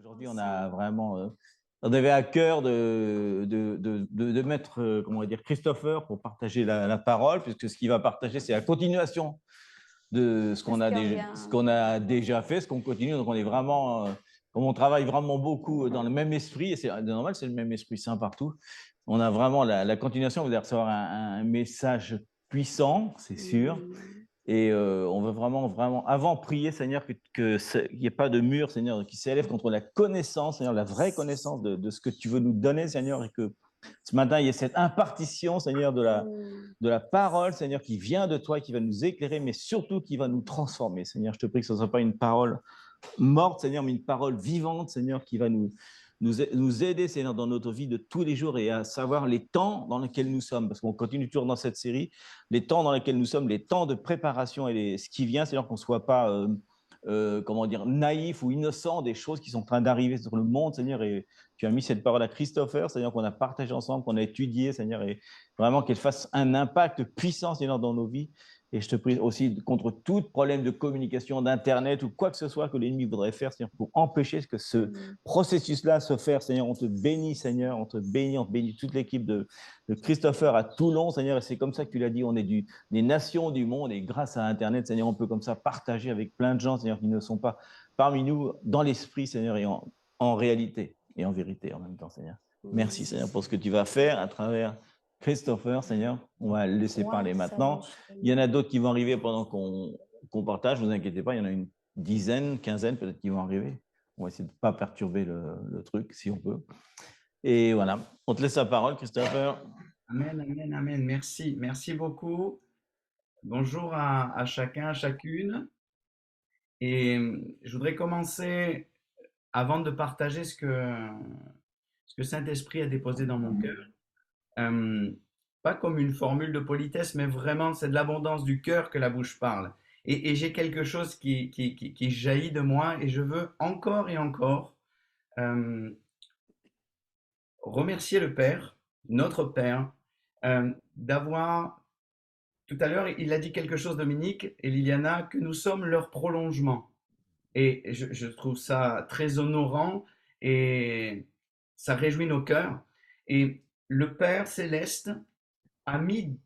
Aujourd'hui, on avait à cœur de mettre, comment dire, Christopher pour partager la parole, puisque ce qu'il va partager, c'est la continuation de De ce qui revient. ce qu'on a déjà fait, ce qu'on continue. Donc, on est vraiment, comme on travaille vraiment beaucoup dans le même esprit, et c'est normal, c'est le même esprit saint partout. On a vraiment la continuation. Vous allez recevoir un message puissant, c'est sûr. Mmh. Et on veut vraiment, vraiment, avant, prier, Seigneur, qu'il n'y ait pas de mur, Seigneur, qui s'élève contre la connaissance, Seigneur, la vraie connaissance de ce que tu veux nous donner, Seigneur, et que ce matin, il y ait cette impartition, Seigneur, Mmh. de la parole, Seigneur, qui vient de toi, qui va nous éclairer, mais surtout qui va nous transformer. Seigneur, je te prie que ce ne soit pas une parole morte, Seigneur, mais une parole vivante, Seigneur, qui va nous aider, Seigneur, dans notre vie de tous les jours et à savoir les temps dans lesquels nous sommes, parce qu'on continue toujours dans cette série, les temps dans lesquels nous sommes, les temps de préparation et ce qui vient, Seigneur, qu'on ne soit pas, comment dire, naïf ou innocent des choses qui sont en train d'arriver sur le monde, Seigneur, et tu as mis cette parole à Christopher, Seigneur, qu'on a partagé ensemble, qu'on a étudié, Seigneur, et vraiment qu'elle fasse un impact puissant, Seigneur, dans nos vies. Et je te prie aussi contre tout problème de communication, d'Internet ou quoi que ce soit que l'ennemi voudrait faire, Seigneur, pour empêcher que ce Mmh. processus-là se fasse, Seigneur. On te bénit, Seigneur, on te bénit toute l'équipe de Christopher à Toulon, Seigneur. Et c'est comme ça que tu l'as dit, on est des nations du monde et grâce à Internet, Seigneur, on peut comme ça partager avec plein de gens, Seigneur, qui ne sont pas parmi nous dans l'esprit, Seigneur, et en réalité et en vérité en même temps, Seigneur. Merci, Mmh. Seigneur, pour ce que tu vas faire à travers Christopher, Seigneur. On va le laisser parler Ouais, ça maintenant. marche. Il y en a d'autres qui vont arriver pendant qu'on partage, ne vous inquiétez pas, il y en a une dizaine, quinzaine peut-être qui vont arriver. On va essayer de ne pas perturber le truc si on peut. Et voilà, on te laisse la parole, Christopher. Amen, amen, amen. Merci, merci beaucoup. Bonjour à chacun, à chacune. Et je voudrais commencer, avant de partager ce que Saint-Esprit a déposé dans mon cœur, euh, pas comme une formule de politesse, mais vraiment, c'est de l'abondance du cœur que la bouche parle. Et j'ai quelque chose qui jaillit de moi et je veux encore et encore euh, remercier le Père, notre Père, d'avoir. Tout à l'heure, il a dit quelque chose, Dominique et Liliana, que nous sommes leur prolongement. Et je trouve ça très honorant et ça réjouit nos cœurs. Et le Père céleste a mis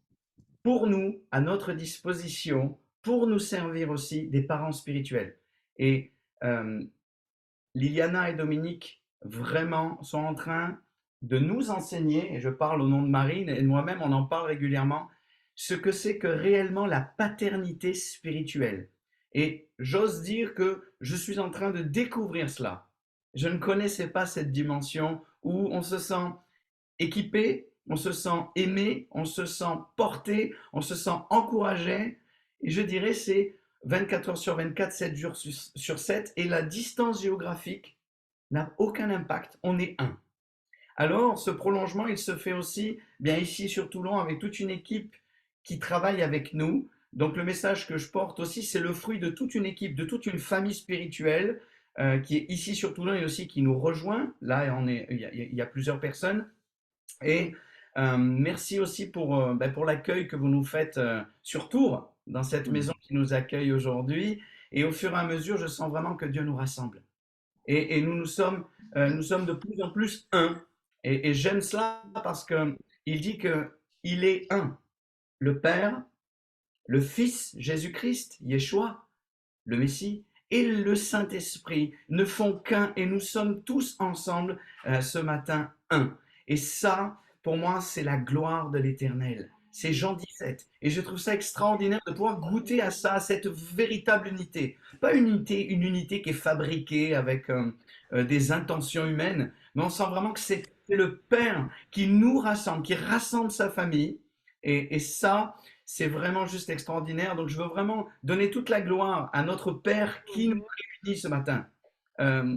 pour nous, à notre disposition, pour nous servir aussi, des parents spirituels. Et euh, Liliana et Dominique, vraiment, sont en train de nous enseigner, et je parle au nom de Marine et de moi-même, on en parle régulièrement, ce que c'est que réellement la paternité spirituelle. Et j'ose dire que je suis en train de découvrir cela. Je ne connaissais pas cette dimension où on se sent équipé, on se sent aimé, on se sent porté, on se sent encouragé. Et je dirais c'est 24 heures sur 24, 7 jours sur 7. Et la distance géographique n'a aucun impact. On est un. Alors, ce prolongement, il se fait aussi bien ici sur Toulon avec toute une équipe qui travaille avec nous. Donc, le message que je porte aussi, c'est le fruit de toute une équipe, de toute une famille spirituelle qui est ici sur Toulon et aussi qui nous rejoint. Là, il y a plusieurs personnes. Et merci aussi pour l'accueil que vous nous faites sur Tours, dans cette maison qui nous accueille aujourd'hui. Et au fur et à mesure, je sens vraiment que Dieu nous rassemble. Et nous sommes de plus en plus un. Et j'aime cela parce que il dit que il est un. Le Père, le Fils, Jésus-Christ, Yeshua, le Messie, et le Saint-Esprit ne font qu'un et nous sommes tous ensemble ce matin un. Et ça, pour moi, c'est la gloire de l'Éternel. C'est Jean 17. Et je trouve ça extraordinaire de pouvoir goûter à ça, à cette véritable unité. Pas une unité qui est fabriquée avec des intentions humaines, mais on sent vraiment que c'est le Père qui nous rassemble, qui rassemble sa famille. Et ça, c'est vraiment juste extraordinaire. Donc, je veux vraiment donner toute la gloire à notre Père qui nous réunit ce matin. Euh,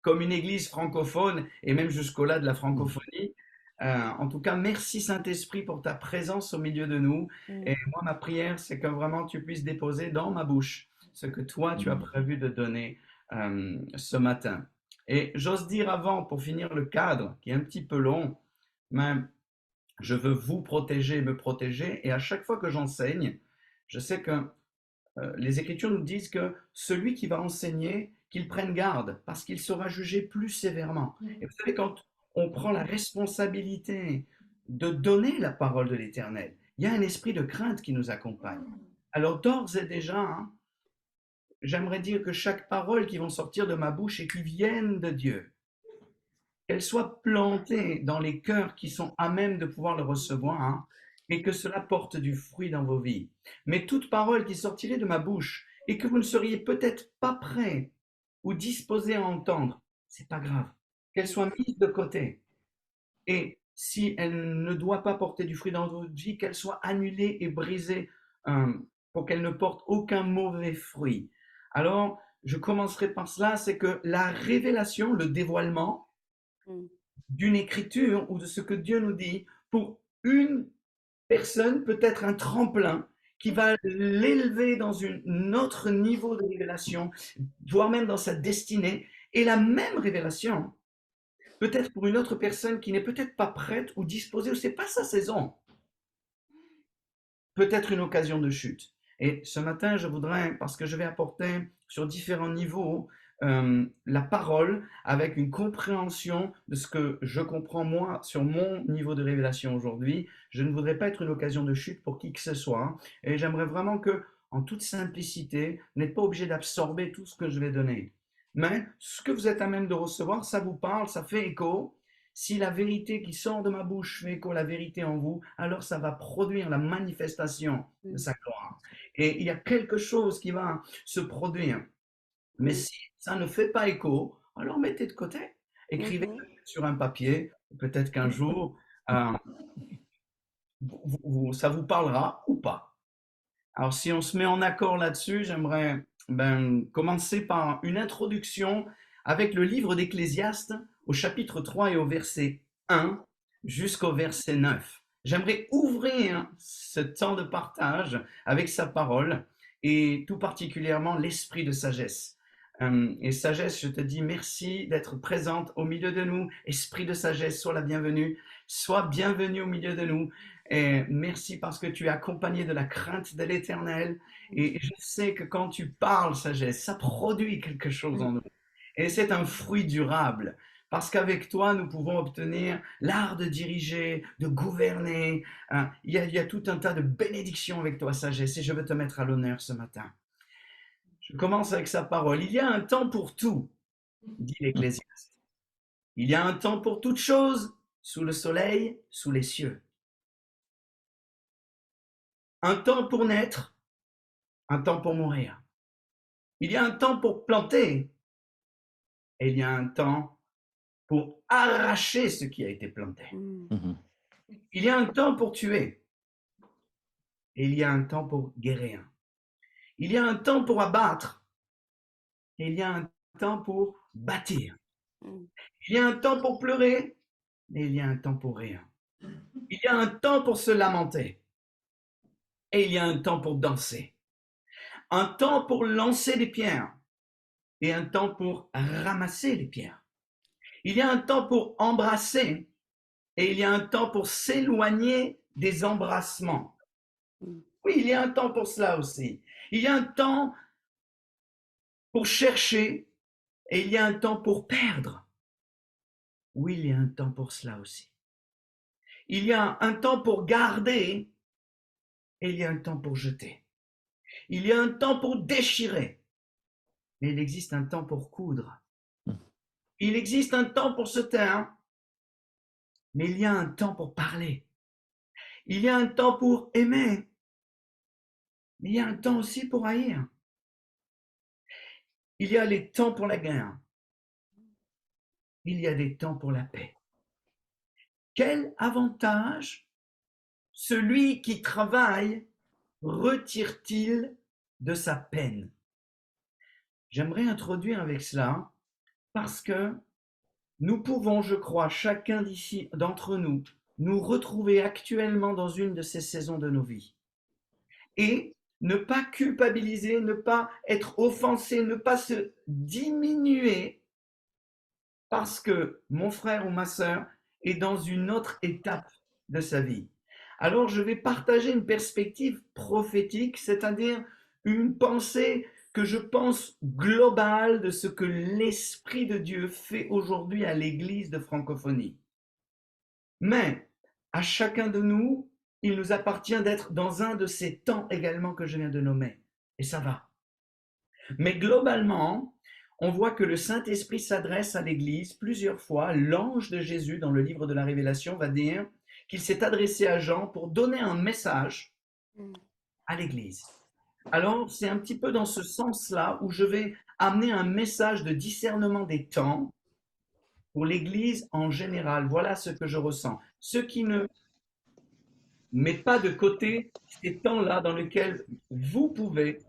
Comme une église francophone et même jusqu'au-là de la francophonie. En tout cas, merci Saint-Esprit pour ta présence au milieu de nous. Et Mmh. moi, ma prière, c'est que vraiment tu puisses déposer dans ma bouche ce que toi, tu as prévu de donner ce matin. Et j'ose dire avant, pour finir le cadre, qui est un petit peu long, mais je veux vous protéger, me protéger. Et à chaque fois que j'enseigne, je sais que les Écritures nous disent que celui qui va enseigner, qu'il prenne garde parce qu'il sera jugé plus sévèrement. Et vous savez, quand on prend la responsabilité de donner la parole de l'Éternel, il y a un esprit de crainte qui nous accompagne. Alors d'ores et déjà, hein, j'aimerais dire que chaque parole qui va sortir de ma bouche et qui vienne de Dieu, qu'elle soit plantée dans les cœurs qui sont à même de pouvoir le recevoir, hein, et que cela porte du fruit dans vos vies. Mais toute parole qui sortirait de ma bouche et que vous ne seriez peut-être pas prêt ou disposé à entendre, c'est pas grave. Qu'elle soit mise de côté. Et si elle ne doit pas porter du fruit dans votre vie, qu'elle soit annulée et brisée pour qu'elle ne porte aucun mauvais fruit. Alors, je commencerai par cela, c'est que la révélation, le dévoilement d'une écriture ou de ce que Dieu nous dit, pour une personne peut être un tremplin qui va l'élever dans un autre niveau de révélation, voire même dans sa destinée, et la même révélation peut-être pour une autre personne qui n'est peut-être pas prête ou disposée, ou c'est pas sa saison, peut-être une occasion de chute. Et ce matin, je voudrais, parce que je vais apporter sur différents niveaux la parole avec une compréhension de ce que je comprends moi sur mon niveau de révélation aujourd'hui. Je ne voudrais pas être une occasion de chute pour qui que ce soit. Et j'aimerais vraiment que, en toute simplicité, vous n'êtes pas obligé d'absorber tout ce que je vais donner. Mais ce que vous êtes à même de recevoir, ça vous parle, ça fait écho. Si la vérité qui sort de ma bouche fait écho à la vérité en vous, alors ça va produire la manifestation de sa gloire. Et il y a quelque chose qui va se produire. Mais si ça ne fait pas écho, alors mettez de côté. Écrivez sur un papier. Peut-être qu'un jour, ça vous parlera ou pas. Alors, si on se met en accord là-dessus, j'aimerais commencer par une introduction avec le livre d'Ecclésiaste au chapitre 3 et au verset 1 jusqu'au verset 9. J'aimerais ouvrir ce temps de partage avec sa parole et tout particulièrement l'esprit de sagesse. Et sagesse, je te dis merci d'être présente au milieu de nous. Esprit de sagesse, sois la bienvenue. Sois bienvenue au milieu de nous. Et merci parce que tu es accompagné de la crainte de l'Éternel. Et je sais que quand tu parles sagesse, ça produit quelque chose en nous. Et c'est un fruit durable. Parce qu'avec toi, nous pouvons obtenir l'art de diriger, de gouverner. Il y a tout un tas de bénédictions avec toi, sagesse. Et je veux te mettre à l'honneur ce matin. Je commence avec sa parole. Il y a un temps pour tout, dit l'Ecclésiaste. Il y a un temps pour toute chose, sous le soleil, sous les cieux. Un temps pour naître, un temps pour mourir. Il y a un temps pour planter et il y a un temps pour arracher ce qui a été planté. Il y a un temps pour tuer et il y a un temps pour guérir. Il y a un temps pour abattre et il y a un temps pour bâtir. Il y a un temps pour pleurer et il y a un temps pour rire. Il y a un temps pour se lamenter et il y a un temps pour danser. Un temps pour lancer des pierres et un temps pour ramasser les pierres. Il y a un temps pour embrasser et il y a un temps pour s'éloigner des embrassements. Oui, il y a un temps pour cela aussi. Il y a un temps pour chercher et il y a un temps pour perdre. Oui, il y a un temps pour cela aussi. Il y a un temps pour garder et il y a un temps pour jeter. Il y a un temps pour déchirer et il existe un temps pour coudre. Il existe un temps pour se taire, mais il y a un temps pour parler. Il y a un temps pour aimer, mais il y a un temps aussi pour haïr. Il y a les temps pour la guerre. Il y a des temps pour la paix. Quel avantage celui qui travaille retire-t-il de sa peine? J'aimerais introduire avec cela parce que nous pouvons, je crois, chacun d'ici, d'entre nous, nous retrouver actuellement dans une de ces saisons de nos vies. Et ne pas culpabiliser, ne pas être offensé, ne pas se diminuer parce que mon frère ou ma sœur est dans une autre étape de sa vie. Alors je vais partager une perspective prophétique, c'est-à-dire une pensée que je pense global de ce que l'Esprit de Dieu fait aujourd'hui à l'Église de francophonie. Mais à chacun de nous, il nous appartient d'être dans un de ces temps également que je viens de nommer. Et ça va. Mais globalement, on voit que le Saint-Esprit s'adresse à l'Église plusieurs fois. L'ange de Jésus, dans le livre de la Révélation, va dire qu'il s'est adressé à Jean pour donner un message à l'Église. Alors, c'est un petit peu dans ce sens-là où je vais amener un message de discernement des temps pour l'Église en général. Voilà ce que je ressens. Ce qui ne met pas de côté ces temps-là dans lesquels vous pouvez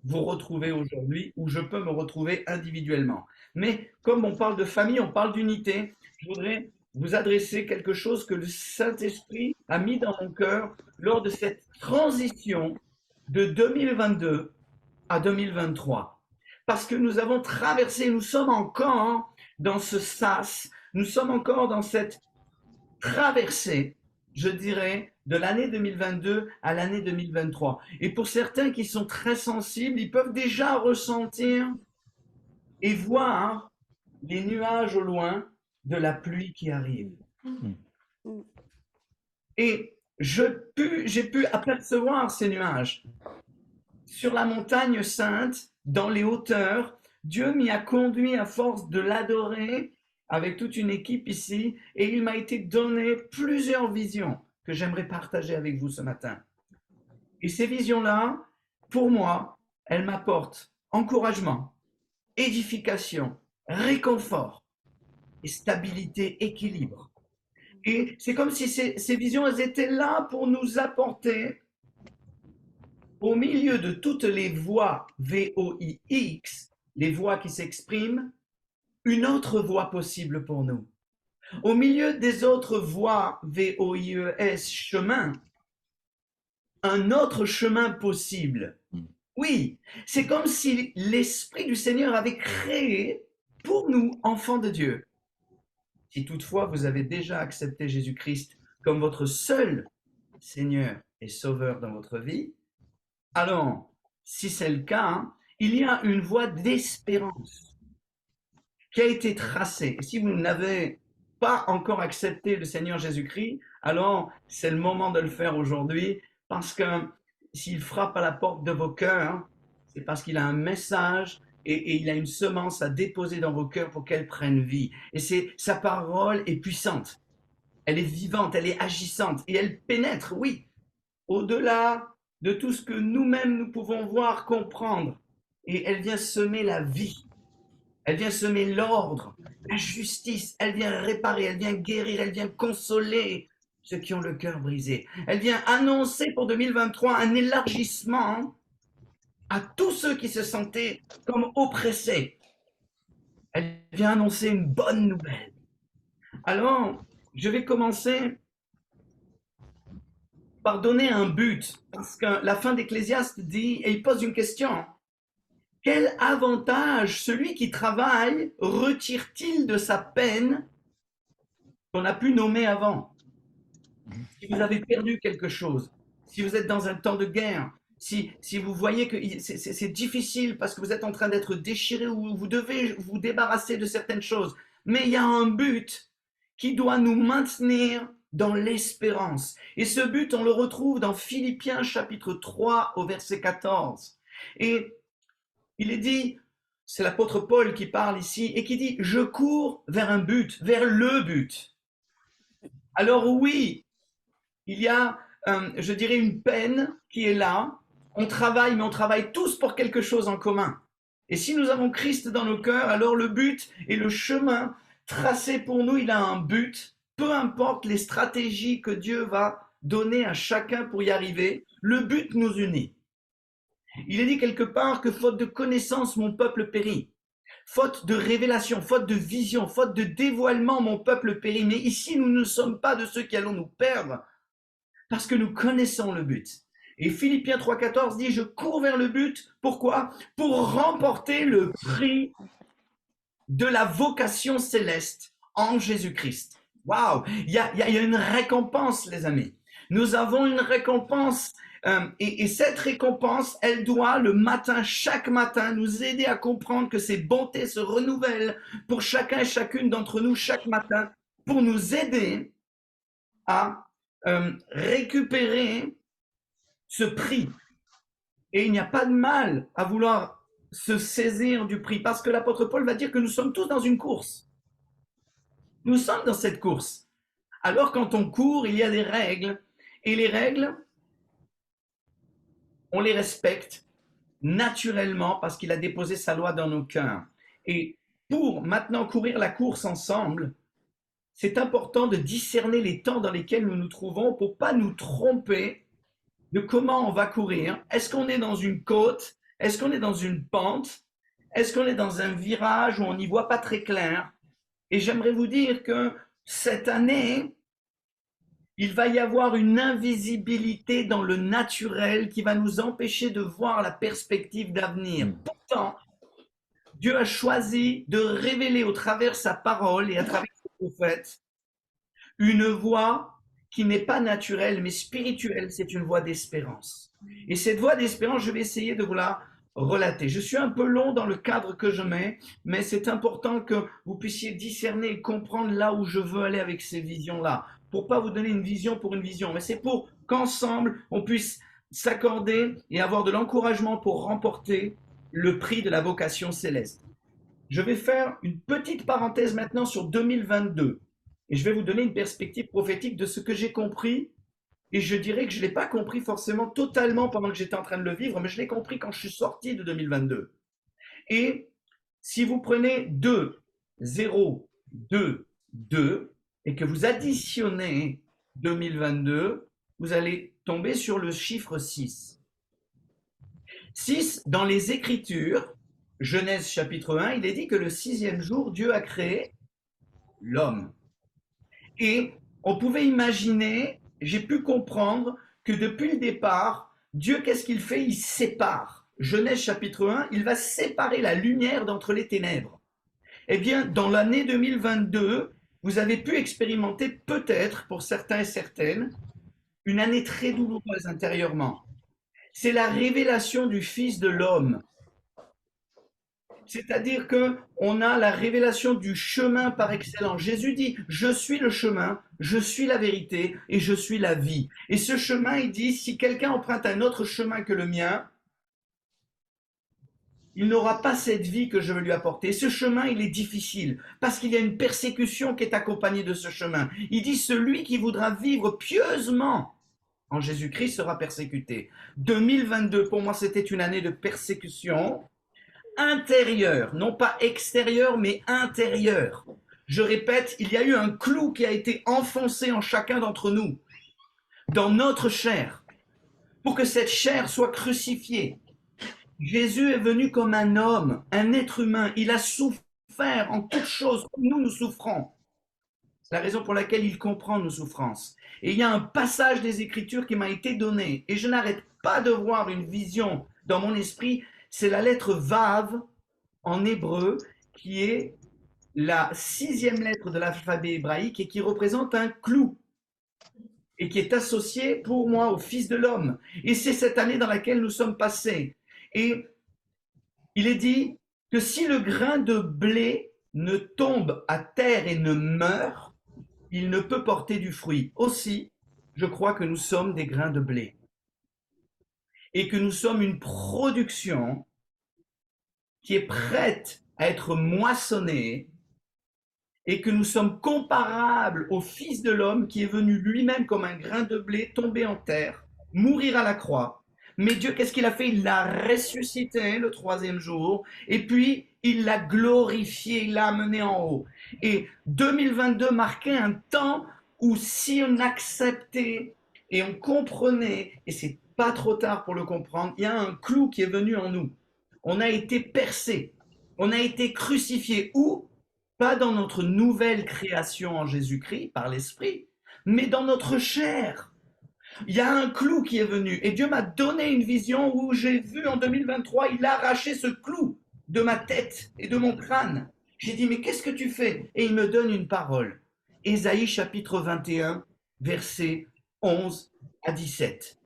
vous retrouver aujourd'hui, où je peux me retrouver individuellement. Mais comme on parle de famille, on parle d'unité, je voudrais vous adresser quelque chose que le Saint-Esprit a mis dans mon cœur lors de cette transition de 2022 à 2023. Parce que nous avons traversé, nous sommes encore dans ce sas, nous sommes encore dans cette traversée, je dirais, de l'année 2022 à l'année 2023. Et pour certains qui sont très sensibles, ils peuvent déjà ressentir et voir les nuages au loin de la pluie qui arrive. Et j'ai pu apercevoir ces nuages. Sur la montagne sainte, dans les hauteurs, Dieu m'y a conduit à force de l'adorer avec toute une équipe ici, et il m'a été donné plusieurs visions que j'aimerais partager avec vous ce matin. Et ces visions-là, pour moi, elles m'apportent encouragement, édification, réconfort et stabilité, équilibre. Et c'est comme si ces visions, elles étaient là pour nous apporter, au milieu de toutes les voix VOIX, les voix qui s'expriment, une autre voie possible pour nous. Au milieu des autres voies VOIES, chemin, un autre chemin possible. Oui, c'est comme si l'Esprit du Seigneur avait créé pour nous, enfants de Dieu. Si toutefois vous avez déjà accepté Jésus-Christ comme votre seul Seigneur et Sauveur dans votre vie, alors, si c'est le cas, il y a une voie d'espérance qui a été tracée. Et si vous n'avez pas encore accepté le Seigneur Jésus-Christ, alors c'est le moment de le faire aujourd'hui, parce que s'il frappe à la porte de vos cœurs, c'est parce qu'il a un message et il a une semence à déposer dans vos cœurs pour qu'elle prenne vie. Et sa parole est puissante, elle est vivante, elle est agissante et elle pénètre, oui, au-delà de tout ce que nous-mêmes nous pouvons voir, comprendre. Et elle vient semer la vie, elle vient semer l'ordre, la justice, elle vient réparer, elle vient guérir, elle vient consoler ceux qui ont le cœur brisé. Elle vient annoncer pour 2023 un élargissement à tous ceux qui se sentaient comme oppressés. Elle vient annoncer une bonne nouvelle. Alors, je vais commencer par donner un but, parce que la fin d'Ecclésiaste dit, et il pose une question, quel avantage celui qui travaille retire-t-il de sa peine qu'on a pu nommer avant? Si vous avez perdu quelque chose, si vous êtes dans un temps de guerre, si vous voyez que c'est difficile parce que vous êtes en train d'être déchiré ou vous devez vous débarrasser de certaines choses, mais il y a un but qui doit nous maintenir dans l'espérance. Et ce but, on le retrouve dans Philippiens chapitre 3 au verset 14. Et il est dit, c'est l'apôtre Paul qui parle ici, et qui dit, je cours vers un but, vers le but. Alors oui, il y a, je dirais, une peine qui est là. On travaille, mais on travaille tous pour quelque chose en commun. Et si nous avons Christ dans nos cœurs, alors le but et le chemin tracé pour nous, il a un but. Peu importe les stratégies que Dieu va donner à chacun pour y arriver, le but nous unit. Il est dit quelque part que faute de connaissance, mon peuple périt. Faute de révélation, faute de vision, faute de dévoilement, mon peuple périt. Mais ici, nous ne sommes pas de ceux qui allons nous perdre parce que nous connaissons le but. Et Philippiens 3,14 dit, je cours vers le but. Pourquoi? Pour remporter le prix de la vocation céleste en Jésus-Christ. Waouh! Il y a une récompense, les amis. Nous avons une récompense Et cette récompense, elle doit le matin, chaque matin, nous aider à comprendre que ces bontés se renouvellent pour chacun et chacune d'entre nous chaque matin, pour nous aider à récupérer ce prix. Et il n'y a pas de mal à vouloir se saisir du prix, parce que l'apôtre Paul va dire que nous sommes tous dans une course. Nous sommes dans cette course. Alors quand on court, il y a des règles, et les règles, on les respecte naturellement parce qu'il a déposé sa loi dans nos cœurs. Et pour maintenant courir la course ensemble, c'est important de discerner les temps dans lesquels nous nous trouvons pour pas nous tromper de comment on va courir. Est-ce qu'on est dans une côte? Est-ce qu'on est dans une pente? Est-ce qu'on est dans un virage où on n'y voit pas très clair? Et j'aimerais vous dire que cette année, il va y avoir une invisibilité dans le naturel qui va nous empêcher de voir la perspective d'avenir. Pourtant, Dieu a choisi de révéler au travers sa parole et à travers ses prophètes une voie qui n'est pas naturelle mais spirituelle, c'est une voie d'espérance. Et cette voie d'espérance, je vais essayer de vous la relater. Je suis un peu long dans le cadre que je mets, mais c'est important que vous puissiez discerner et comprendre là où je veux aller avec ces visions-là. Pour pas vous donner une vision pour une vision, mais c'est pour qu'ensemble, on puisse s'accorder et avoir de l'encouragement pour remporter le prix de la vocation céleste. Je vais faire une petite parenthèse maintenant sur 2022 et je vais vous donner une perspective prophétique de ce que j'ai compris. Et je dirais que je ne l'ai pas compris forcément totalement pendant que j'étais en train de le vivre, mais je l'ai compris quand je suis sorti de 2022. Et si vous prenez 2, 0, 2, 2, et que vous additionnez 2022, vous allez tomber sur le chiffre 6. 6, dans les Écritures, Genèse chapitre 1, il est dit que le 6e jour, Dieu a créé l'homme. Et on pouvait imaginer, j'ai pu comprendre que depuis le départ, Dieu, qu'est-ce qu'il fait? Il sépare. Genèse chapitre 1, il va séparer la lumière d'entre les ténèbres. Eh bien, dans l'année 2022, vous avez pu expérimenter peut-être, pour certains et certaines, une année très douloureuse intérieurement. C'est la révélation du Fils de l'homme. C'est-à-dire qu'on a la révélation du chemin par excellence. Jésus dit, je suis le chemin, je suis la vérité et je suis la vie. Et ce chemin, il dit, si quelqu'un emprunte un autre chemin que le mien, il n'aura pas cette vie que je veux lui apporter. Ce chemin, il est difficile parce qu'il y a une persécution qui est accompagnée de ce chemin. Il dit, celui qui voudra vivre pieusement en Jésus-Christ sera persécuté. 2022, pour moi, c'était une année de persécution intérieure, non pas extérieure, mais intérieure. Je répète, il y a eu un clou qui a été enfoncé en chacun d'entre nous, dans notre chair, pour que cette chair soit crucifiée. Jésus est venu comme un homme, un être humain. Il a souffert en toutes choses, comme nous souffrons. C'est la raison pour laquelle il comprend nos souffrances. Et il y a un passage des Écritures qui m'a été donné, et je n'arrête pas de voir une vision dans mon esprit. C'est la lettre Vav en hébreu, qui est la 6e lettre de l'alphabet hébraïque et qui représente un clou et qui est associé pour moi au Fils de l'homme. Et c'est cette année dans laquelle nous sommes passés. Et il est dit que si le grain de blé ne tombe à terre et ne meurt, il ne peut porter du fruit. Aussi, je crois que nous sommes des grains de blé et que nous sommes une production qui est prête à être moissonnée et que nous sommes comparables au Fils de l'homme qui est venu lui-même comme un grain de blé tomber en terre, mourir à la croix. Mais Dieu, qu'est-ce qu'il a fait? Il l'a ressuscité le 3e jour et puis il l'a glorifié, il l'a amené en haut. Et 2022 marquait un temps où si on acceptait et on comprenait, et c'est pas trop tard pour le comprendre, il y a un clou qui est venu en nous. On a été percé, on a été crucifié. Où? Pas dans notre nouvelle création en Jésus-Christ, par l'Esprit, mais dans notre chair. Il y a un clou qui est venu et Dieu m'a donné une vision où j'ai vu en 2023, il a arraché ce clou de ma tête et de mon crâne. J'ai dit, mais qu'est-ce que tu fais? Et il me donne une parole. Ésaïe chapitre 21, versets 11 à 17.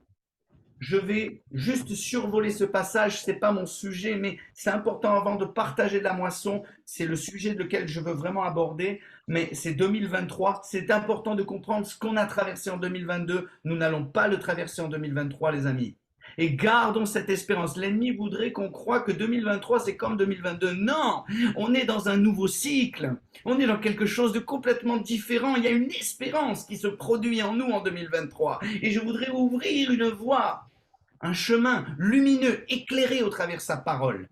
Je vais juste survoler ce passage, c'est pas mon sujet, mais c'est important avant de partager de la moisson. C'est le sujet lequel je veux vraiment aborder, mais c'est 2023. C'est important de comprendre ce qu'on a traversé en 2022. Nous n'allons pas le traverser en 2023, les amis. Et gardons cette espérance. L'ennemi voudrait qu'on croie que 2023, c'est comme 2022. Non, on est dans un nouveau cycle. On est dans quelque chose de complètement différent. Il y a une espérance qui se produit en nous en 2023. Et je voudrais ouvrir une voie, un chemin lumineux, éclairé au travers de sa parole.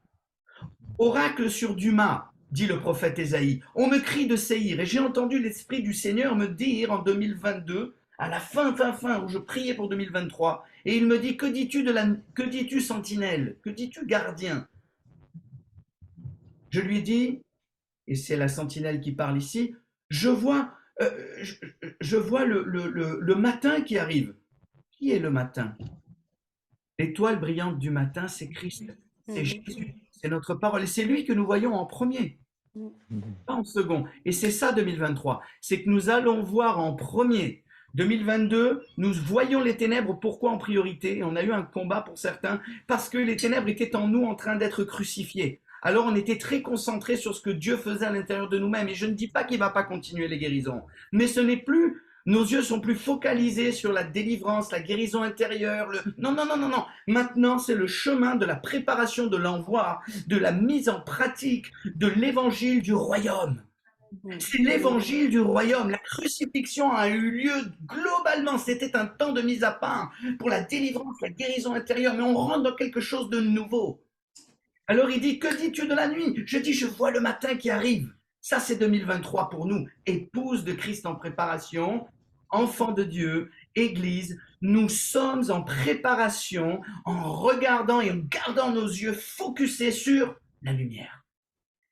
Oracle sur Dumas, dit le prophète Ésaïe. On me crie de Séhir et j'ai entendu l'Esprit du Seigneur me dire en 2022, à la fin, où je priais pour 2023, et il me dit, que dis-tu sentinelle? Que dis-tu gardien? Je lui dis, et c'est la sentinelle qui parle ici, je vois, je vois le matin qui arrive. Qui est le matin? L'étoile brillante du matin, c'est Christ, c'est Jésus, c'est notre parole. Et c'est lui que nous voyons en premier, pas en second. Et c'est ça 2023, c'est que nous allons voir en premier. 2022, nous voyons les ténèbres, pourquoi en priorité? On a eu un combat pour certains, parce que les ténèbres étaient en nous en train d'être crucifiées. Alors on était très concentrés sur ce que Dieu faisait à l'intérieur de nous-mêmes. Et je ne dis pas qu'il ne va pas continuer les guérisons, mais ce n'est plus, nos yeux sont plus focalisés sur la délivrance, la guérison intérieure. Non, non, non, non, non. Maintenant, c'est le chemin de la préparation de l'envoi, de la mise en pratique de l'évangile du royaume. C'est l'évangile du royaume. La crucifixion a eu lieu globalement. C'était un temps de mise à part pour la délivrance, la guérison intérieure. Mais on rentre dans quelque chose de nouveau. Alors il dit, que dis-tu de la nuit? Je dis, je vois le matin qui arrive. Ça, c'est 2023 pour nous. Épouse de Christ en préparation, enfants de Dieu, Église. Nous sommes en préparation en regardant et en gardant nos yeux focusés sur la lumière,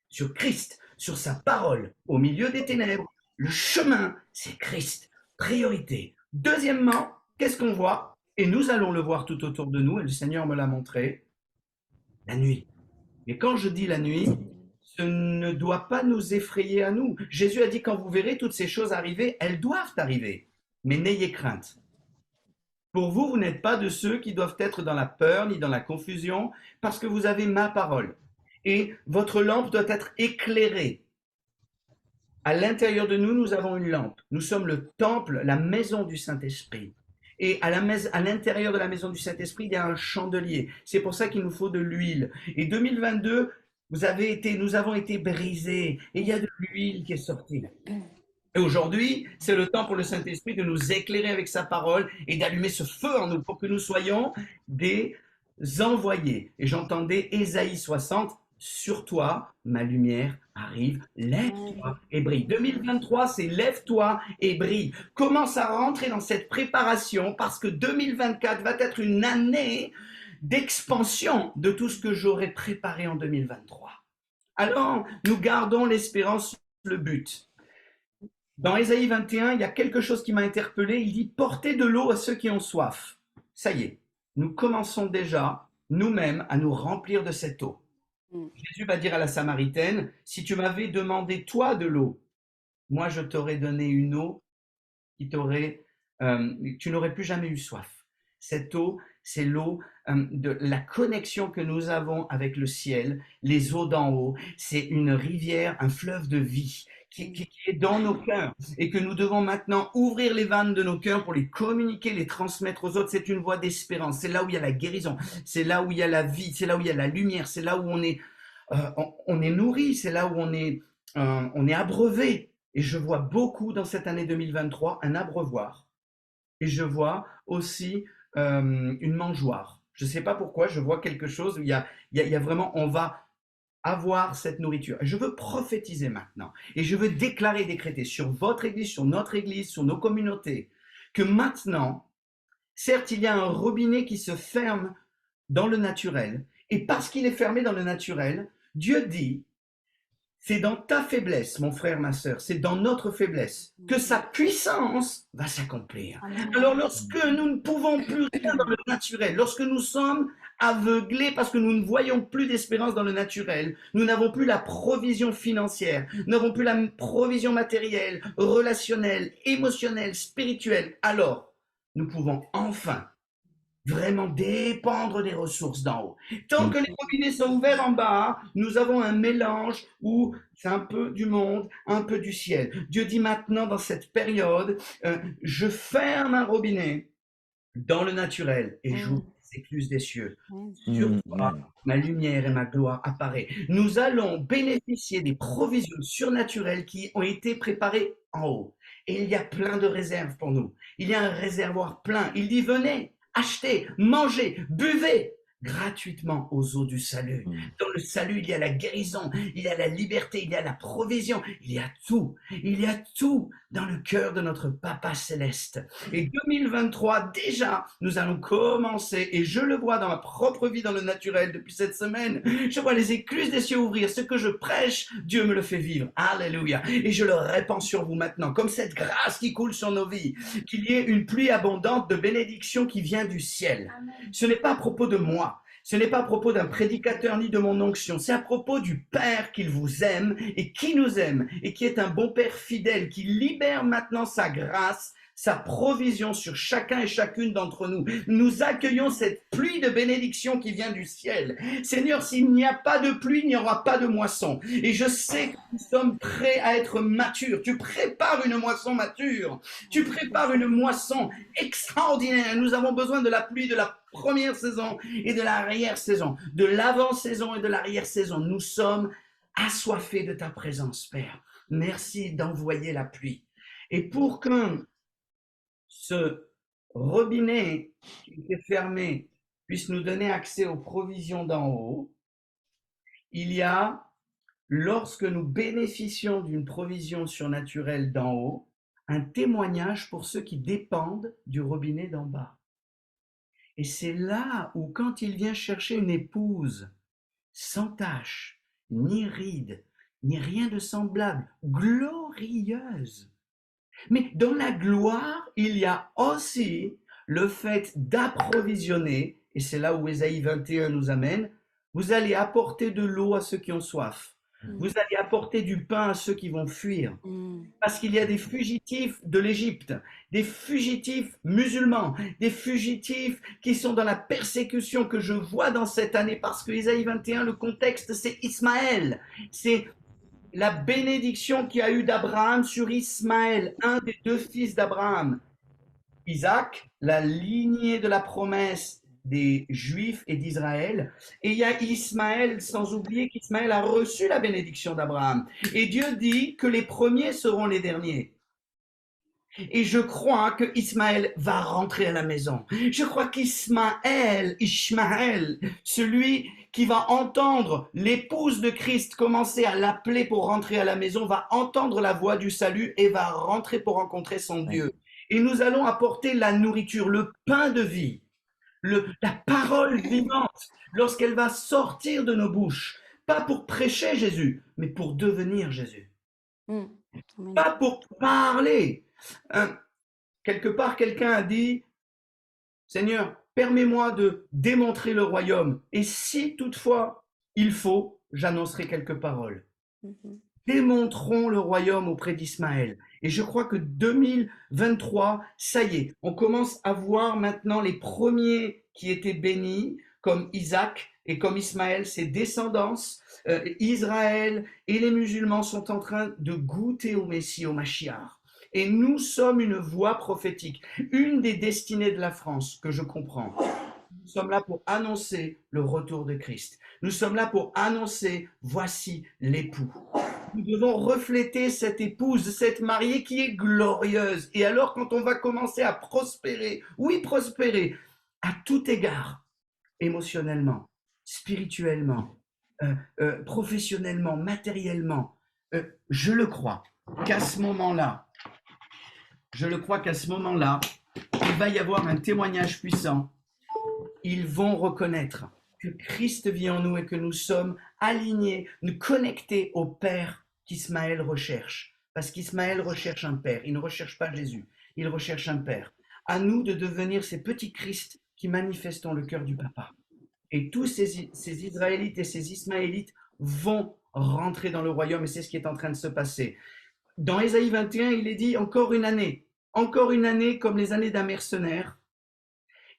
sur Christ, sur sa parole, au milieu des ténèbres. Le chemin, c'est Christ. Priorité. Deuxièmement, qu'est-ce qu'on voit? Et nous allons le voir tout autour de nous, et le Seigneur me l'a montré, la nuit. Et quand je dis la nuit, ce ne doit pas nous effrayer à nous. Jésus a dit, quand vous verrez toutes ces choses arriver, elles doivent arriver. Mais n'ayez crainte. Pour vous, vous n'êtes pas de ceux qui doivent être dans la peur ni dans la confusion, parce que vous avez ma parole. Et votre lampe doit être éclairée. À l'intérieur de nous, nous avons une lampe. Nous sommes le temple, la maison du Saint-Esprit. Et à l'intérieur de la maison du Saint-Esprit, il y a un chandelier. C'est pour ça qu'il nous faut de l'huile. Et 2022, nous avons été brisés. Et il y a de l'huile qui est sortie. Et aujourd'hui, c'est le temps pour le Saint-Esprit de nous éclairer avec sa parole et d'allumer ce feu en nous pour que nous soyons des envoyés. Et j'entendais Ésaïe 60, sur toi, ma lumière arrive, lève-toi et brille. 2023, c'est lève-toi et brille. Commence à rentrer dans cette préparation parce que 2024 va être une année d'expansion de tout ce que j'aurais préparé en 2023. Alors, nous gardons l'espérance, le but. Dans Ésaïe 21, il y a quelque chose qui m'a interpellé. Il dit, portez de l'eau à ceux qui ont soif. Ça y est, nous commençons déjà, nous-mêmes, à nous remplir de cette eau. Jésus va dire à la Samaritaine, si tu m'avais demandé toi de l'eau, moi je t'aurais donné une eau qui tu n'aurais plus jamais eu soif. Cette eau, c'est l'eau de la connexion que nous avons avec le ciel, les eaux d'en haut. C'est une rivière, un fleuve de vie qui est dans nos cœurs et que nous devons maintenant ouvrir les vannes de nos cœurs pour les communiquer, les transmettre aux autres. C'est une voie d'espérance. C'est là où il y a la guérison. C'est là où il y a la vie. C'est là où il y a la lumière. C'est là où on est nourri. C'est là où on est abreuvé. Et je vois beaucoup dans cette année 2023 un abreuvoir. Et je vois aussi une mangeoire. Je ne sais pas pourquoi, je vois quelque chose où il y a vraiment, on va avoir cette nourriture. Et je veux prophétiser maintenant. Et je veux déclarer, décréter sur votre église, sur notre église, sur nos communautés, que maintenant, certes, il y a un robinet qui se ferme dans le naturel. Et parce qu'il est fermé dans le naturel, Dieu dit, c'est dans ta faiblesse, mon frère, ma sœur, c'est dans notre faiblesse que sa puissance va s'accomplir. Alors lorsque nous ne pouvons plus rien dans le naturel, lorsque nous sommes aveuglés parce que nous ne voyons plus d'espérance dans le naturel, nous n'avons plus la provision financière, nous n'avons plus la provision matérielle, relationnelle, émotionnelle, spirituelle, alors nous pouvons enfin vraiment dépendre des ressources d'en haut. Tant que les robinets sont ouverts en bas, nous avons un mélange où c'est un peu du monde, un peu du ciel. Dieu dit maintenant dans cette période, je ferme un robinet dans le naturel et j'ouvre les écluses des cieux. Sur toi, ma lumière et ma gloire apparaît. Nous allons bénéficier des provisions surnaturelles qui ont été préparées en haut. Et il y a plein de réserves pour nous. Il y a un réservoir plein. Il dit, venez, achetez, mangez, buvez gratuitement aux eaux du salut. Dans le salut, il y a la guérison, il y a la liberté, il y a la provision, il y a tout. Il y a tout dans le cœur de notre Papa céleste. Et 2023, déjà, nous allons commencer, et je le vois dans ma propre vie, dans le naturel, depuis cette semaine. Je vois les écluses des cieux ouvrir. Ce que je prêche, Dieu me le fait vivre. Alléluia. Et je le répands sur vous maintenant, comme cette grâce qui coule sur nos vies. Qu'il y ait une pluie abondante de bénédiction qui vient du ciel. Amen. Ce n'est pas à propos de moi. Ce n'est pas à propos d'un prédicateur ni de mon onction, c'est à propos du Père qu'il vous aime et qui nous aime et qui est un bon Père fidèle, qui libère maintenant sa grâce, sa provision sur chacun et chacune d'entre nous. Nous accueillons cette pluie de bénédiction qui vient du ciel. Seigneur, s'il n'y a pas de pluie, il n'y aura pas de moisson. Et je sais que nous sommes prêts à être matures. Tu prépares une moisson mature. Tu prépares une moisson extraordinaire. Nous avons besoin de la pluie de la première saison et de l'arrière-saison, de l'avant-saison et de l'arrière-saison. Nous sommes assoiffés de ta présence, Père. Merci d'envoyer la pluie. Et pour que ce robinet qui était fermé puisse nous donner accès aux provisions d'en haut, il y a, lorsque nous bénéficions d'une provision surnaturelle d'en haut, un témoignage pour ceux qui dépendent du robinet d'en bas. Et c'est là où, quand il vient chercher une épouse sans tache, ni ride, ni rien de semblable, glorieuse. Mais dans la gloire, il y a aussi le fait d'approvisionner, et c'est là où Ésaïe 21 nous amène, vous allez apporter de l'eau à ceux qui ont soif. Vous allez apporter du pain à ceux qui vont fuir. Parce qu'il y a des fugitifs de l'Égypte, des fugitifs musulmans, des fugitifs qui sont dans la persécution que je vois dans cette année. Parce que Ésaïe 21, le contexte, c'est Ismaël. C'est la bénédiction qu'il y a eu d'Abraham sur Ismaël, un des deux fils d'Abraham. Isaac, la lignée de la promesse des Juifs et d'Israël. Et il y a Ismaël, sans oublier qu'Ismaël a reçu la bénédiction d'Abraham. Et Dieu dit que les premiers seront les derniers. Et je crois que Ismaël va rentrer à la maison. Je crois qu'Ismaël, celui qui va entendre l'épouse de Christ commencer à l'appeler pour rentrer à la maison, va entendre la voix du salut et va rentrer pour rencontrer son Dieu. Et nous allons apporter la nourriture, le pain de vie, la parole vivante, lorsqu'elle va sortir de nos bouches, pas pour prêcher Jésus, mais pour devenir Jésus. Pas pour parler. Quelque part, quelqu'un a dit, Seigneur, permets-moi de démontrer le royaume. Et si toutefois il faut, j'annoncerai quelques paroles. Démontrons le royaume auprès d'Ismaël. Et je crois que 2023, ça y est, on commence à voir maintenant les premiers qui étaient bénis, comme Isaac et comme Ismaël, ses descendants. Israël et les musulmans sont en train de goûter au Messie, au Mashiach. Et nous sommes une voix prophétique, une des destinées de la France que je comprends. Nous sommes là pour annoncer le retour de Christ. Nous sommes là pour annoncer, voici l'époux. Nous devons refléter cette épouse, cette mariée qui est glorieuse. Et alors, quand on va commencer à prospérer, oui, prospérer, à tout égard, émotionnellement, spirituellement, professionnellement, matériellement, je le crois qu'à ce moment-là, il va y avoir un témoignage puissant. Ils vont reconnaître que Christ vit en nous et que nous sommes alignés, nous connectés au Père qu'Ismaël recherche. Parce qu'Ismaël recherche un Père, il ne recherche pas Jésus, il recherche un Père. À nous de devenir ces petits Christ qui manifestons le cœur du Papa. Et tous ces Israélites et ces Ismaélites vont rentrer dans le royaume et c'est ce qui est en train de se passer. Dans Ésaïe 21, il est dit encore une année comme les années d'un mercenaire.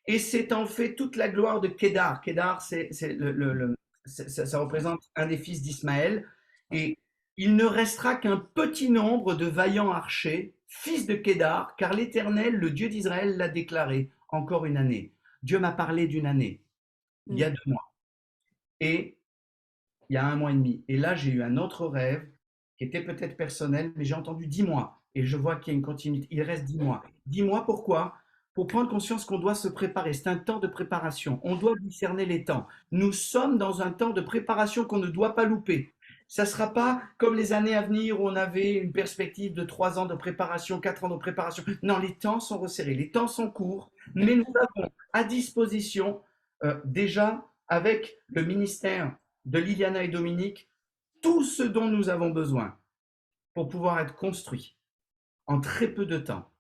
Et c'est en fait toute la gloire de Kédar. Kédar, ça représente un des fils d'Ismaël. Et il ne restera qu'un petit nombre de vaillants archers, fils de Kédar, car l'Éternel, le Dieu d'Israël, l'a déclaré. Encore une année. Dieu m'a parlé d'une année, il y a 2 mois. Et il y a 1 mois et demi. Et là, j'ai eu un autre rêve qui était peut-être personnel, mais j'ai entendu 10 mois. Et je vois qu'il y a une continuité. Il reste 10 mois. 10 mois, pourquoi? Pour prendre conscience qu'on doit se préparer. C'est un temps de préparation. On doit discerner les temps. Nous sommes dans un temps de préparation qu'on ne doit pas louper. Ça ne sera pas comme les années à venir où on avait une perspective de 3 ans de préparation, 4 ans de préparation. Non, les temps sont resserrés, les temps sont courts, mais nous avons à disposition déjà avec le ministère de Liliana et Dominique tout ce dont nous avons besoin pour pouvoir être construits en très peu de temps.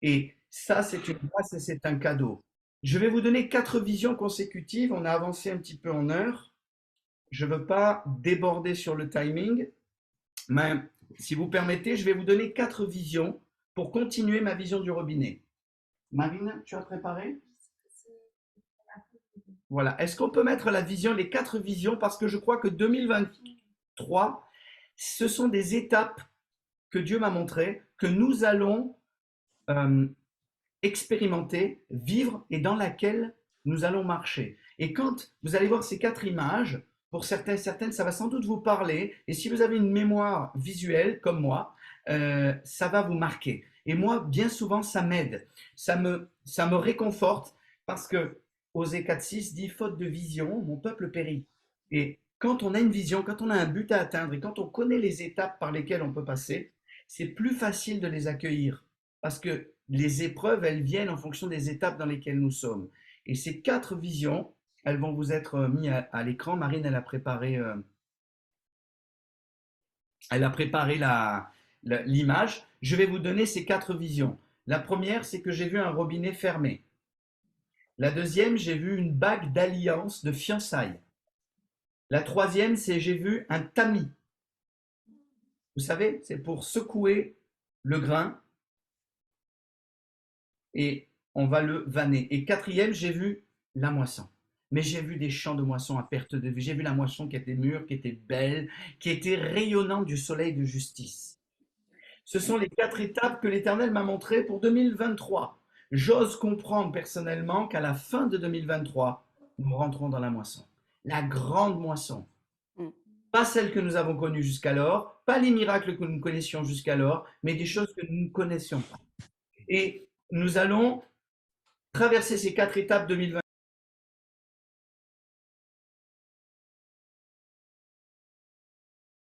Et ça, c'est une grâce et c'est un cadeau. Je vais vous donner 4 visions consécutives. On a avancé un petit peu en heure. Je ne veux pas déborder sur le timing, mais si vous permettez, je vais vous donner 4 visions pour continuer ma vision du robinet. Marine, tu as préparé? Voilà. Est-ce qu'on peut mettre la vision, les 4 visions, parce que je crois que 2023, ce sont des étapes que Dieu m'a montrées, que nous allons expérimenter, vivre et dans laquelle nous allons marcher. Et quand vous allez voir ces 4 images, pour certains et certaines, ça va sans doute vous parler. Et si vous avez une mémoire visuelle comme moi, ça va vous marquer. Et moi, bien souvent, ça m'aide. Ça me réconforte parce que Osée 4,6 dit: faute de vision, mon peuple périt. Et quand on a une vision, quand on a un but à atteindre et quand on connaît les étapes par lesquelles on peut passer, c'est plus facile de les accueillir. Parce que les épreuves, elles viennent en fonction des étapes dans lesquelles nous sommes. Et ces 4 visions, elles vont vous être mises à l'écran. Marine, elle a préparé l'image. Je vais vous donner ces 4 visions. La première, c'est que j'ai vu un robinet fermé. La deuxième, j'ai vu une bague d'alliance, de fiançailles. La troisième, c'est j'ai vu un tamis. Vous savez, c'est pour secouer le grain et on va le vanner. Et quatrième, j'ai vu la moisson. Mais j'ai vu des champs de moisson à perte de vue. J'ai vu la moisson qui était mûre, qui était belle, qui était rayonnante du soleil de justice. Ce sont les 4 étapes que l'Éternel m'a montrées pour 2023. J'ose comprendre personnellement qu'à la fin de 2023, nous rentrons dans la moisson. La grande moisson. Pas celle que nous avons connue jusqu'alors, pas les miracles que nous connaissions jusqu'alors, mais des choses que nous ne connaissions pas. Et nous allons traverser ces 4 étapes 2023